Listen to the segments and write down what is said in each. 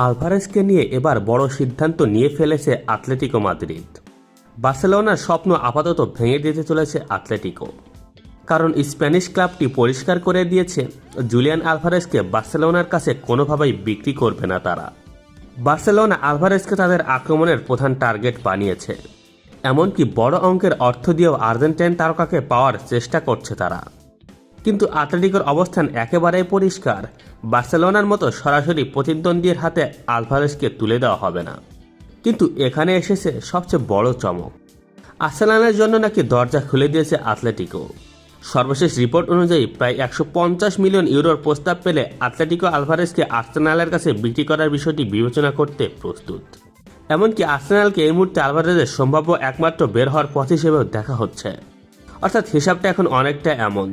আলভারেজকে নিয়ে এবার বড় সিদ্ধান্ত নিয়ে ফেলেছে আতলেতিকো মাদ্রিদ। বার্সেলোনার স্বপ্ন আপাতত ভেঙে দিতে চলেছে আতলেতিকো, কারণ স্প্যানিশ ক্লাবটি পরিষ্কার করে দিয়েছে জুলিয়ান আলভারেজকে বার্সেলোনার কাছে কোনোভাবেই বিক্রি করবে না তারা। বার্সেলোনা আলভারেজকে তাদের আক্রমণের প্রধান টার্গেট বানিয়েছে, এমনকি বড় অঙ্কের অর্থ দিয়েও আর্জেন্টাইন তারকাকে পাওয়ার চেষ্টা করছে তারা। কিন্তু আতলেতিকোর অবস্থান একেবারেই পরিষ্কার, বার্সেলোনার মতো সরাসরি প্রতিদ্বন্দ্বীর হাতে আলভারেজকে তুলে দেওয়া হবে না। কিন্তু এখানে এসেছে সবচেয়ে বড় চমক, আর্সেনালের জন্য নাকি দরজা খুলে দিয়েছে আতলেতিকো। সর্বশেষ রিপোর্ট অনুযায়ী প্রায় 150 মিলিয়ন ইউরোর প্রস্তাব পেলে আতলেতিকো আলভারেজকে আর্সেনালের কাছে বিক্রি করার বিষয়টি বিবেচনা করতে প্রস্তুত। এমনকি আর্সেনালকে এই মুহূর্তে আলভারেজের সম্ভাব্য একমাত্র বের হওয়ার পথ হিসেবেও দেখা হচ্ছে। অর্থাৎ হিসাবটা এখন অনেকটা এমন,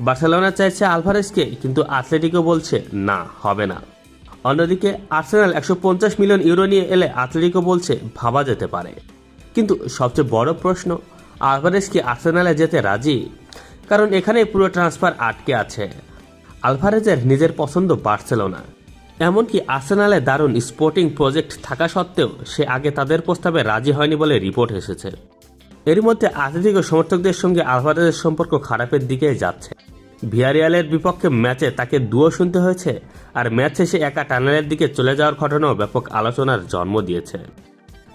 বার্সেলোনা চাইছে আলভারেজকে, কিন্তু আতলেতিকো বলছে না, হবে না। অন্যদিকে আর্সেনাল 150 মিলিয়ন ইউরো নিয়ে এলে আতলেতিকো বলছে ভাবা যেতে পারে। কিন্তু সবচেয়ে বড় প্রশ্ন, আলভারেজ কি আর্সেনালে যেতে রাজি? কারণ এখানে পুরো ট্রান্সফার আটকে আছে। আলভারেজের নিজের পছন্দ বার্সেলোনা, এমনকি আর্সেনালে দারুণ স্পোর্টিং প্রজেক্ট থাকা সত্ত্বেও সে আগে তাদের প্রস্তাবে রাজি হয়নি বলে রিপোর্ট এসেছে। এর মধ্যে আতলেতিকো সমর্থকদের সঙ্গে আলভারেজের সম্পর্ক খারাপের দিকে যাচ্ছে। ভিয়ারিয়ালের বিপক্ষে ম্যাচে তাকে দুয়ো শুনতে হয়েছে, আর ম্যাচ শেষে একা টানেলের দিকে চলে যাওয়ার ঘটনাও ব্যাপক আলোচনার জন্ম দিয়েছে।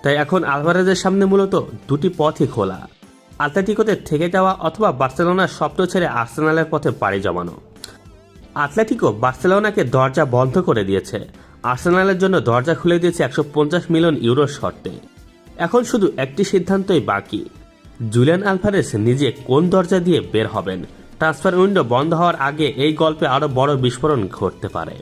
তাই এখন আলভারেজের সামনে মূলত দুটি পথই খোলা, আতলেতিকোতে থেকে যাওয়া অথবা বার্সেলোনার স্বপ্ন ছেড়ে আর্সেনালের পথে পাড়ি জমানো। আতলেতিকো বার্সেলোনাকে দরজা বন্ধ করে দিয়েছে, আর্সেনালের জন্য দরজা খুলে দিয়েছে 150 মিলিয়ন ইউরোর শর্তে। এখন শুধু একটি সিদ্ধান্তই বাকি, জুলিয়ান আলভারেজ নিজে কোন দরজা দিয়ে বের হবেন। ট্রান্সফার উইন্ডো বন্ধ হওয়ার আগে এই গল্পে আরও বড় বিস্ফোরণ ঘটতে পারে।